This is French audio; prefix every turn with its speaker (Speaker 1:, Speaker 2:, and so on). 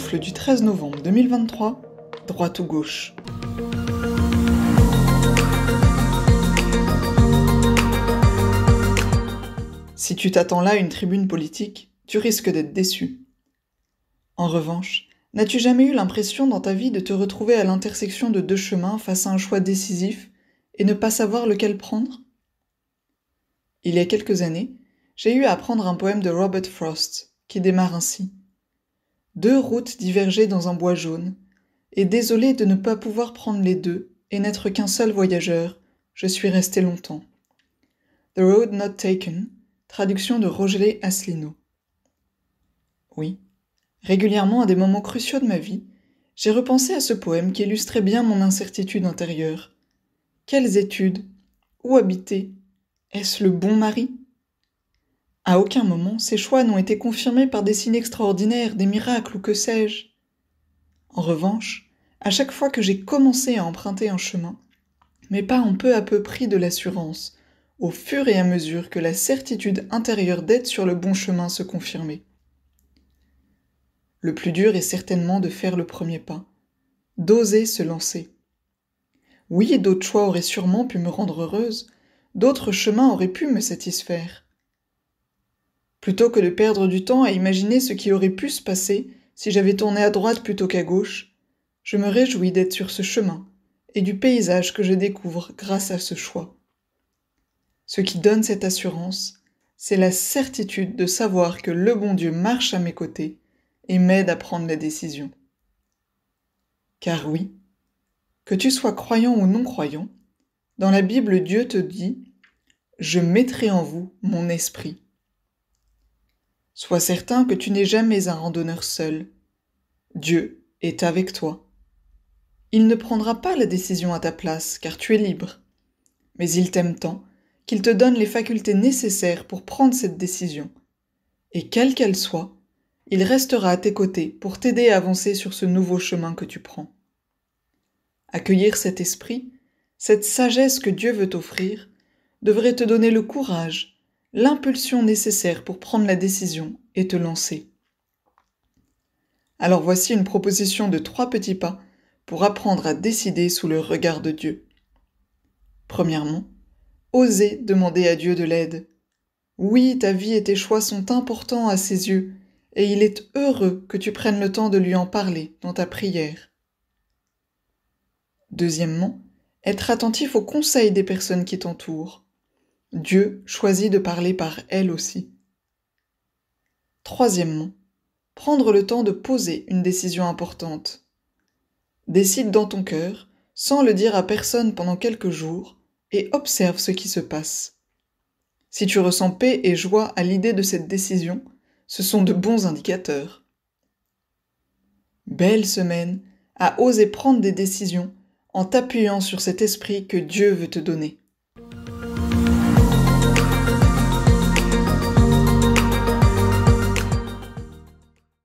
Speaker 1: Souffle du 13 novembre 2023, droite ou gauche. Si tu t'attends là à une tribune politique, tu risques d'être déçu. En revanche, n'as-tu jamais eu l'impression dans ta vie de te retrouver à l'intersection de deux chemins face à un choix décisif et ne pas savoir lequel prendre ? Il y a quelques années, j'ai eu à apprendre un poème de Robert Frost qui démarre ainsi. Deux routes divergeaient dans un bois jaune, et désolé de ne pas pouvoir prendre les deux et n'être qu'un seul voyageur, je suis resté longtemps. The Road Not Taken, traduction de Roger Asselineau. Oui, régulièrement à des moments cruciaux de ma vie, j'ai repensé à ce poème qui illustrait bien mon incertitude intérieure. Quelles études ? Où habiter ? Est-ce le bon mari ? À aucun moment, ces choix n'ont été confirmés par des signes extraordinaires, des miracles ou que sais-je. En revanche, à chaque fois que j'ai commencé à emprunter un chemin, mes pas ont peu à peu pris de l'assurance, au fur et à mesure que la certitude intérieure d'être sur le bon chemin se confirmait. Le plus dur est certainement de faire le premier pas, d'oser se lancer. Oui, d'autres choix auraient sûrement pu me rendre heureuse, d'autres chemins auraient pu me satisfaire. Plutôt que de perdre du temps à imaginer ce qui aurait pu se passer si j'avais tourné à droite plutôt qu'à gauche, je me réjouis d'être sur ce chemin et du paysage que je découvre grâce à ce choix. Ce qui donne cette assurance, c'est la certitude de savoir que le bon Dieu marche à mes côtés et m'aide à prendre les décisions. Car oui, que tu sois croyant ou non croyant, dans la Bible Dieu te dit « Je mettrai en vous mon esprit ». Sois certain que tu n'es jamais un randonneur seul. Dieu est avec toi. Il ne prendra pas la décision à ta place, car tu es libre. Mais il t'aime tant qu'il te donne les facultés nécessaires pour prendre cette décision. Et quelle qu'elle soit, il restera à tes côtés pour t'aider à avancer sur ce nouveau chemin que tu prends. Accueillir cet esprit, cette sagesse que Dieu veut t'offrir, devrait te donner le courage, l'impulsion nécessaire pour prendre la décision et te lancer. Alors voici une proposition de 3 petits pas pour apprendre à décider sous le regard de Dieu. Premièrement, osez demander à Dieu de l'aide. Oui, ta vie et tes choix sont importants à ses yeux, et il est heureux que tu prennes le temps de lui en parler dans ta prière. Deuxièmement, être attentif aux conseils des personnes qui t'entourent. Dieu choisit de parler par elle aussi. Troisièmement, prendre le temps de poser une décision importante. Décide dans ton cœur, sans le dire à personne pendant quelques jours, et observe ce qui se passe. Si tu ressens paix et joie à l'idée de cette décision, ce sont de bons indicateurs. Belle semaine à oser prendre des décisions en t'appuyant sur cet esprit que Dieu veut te donner.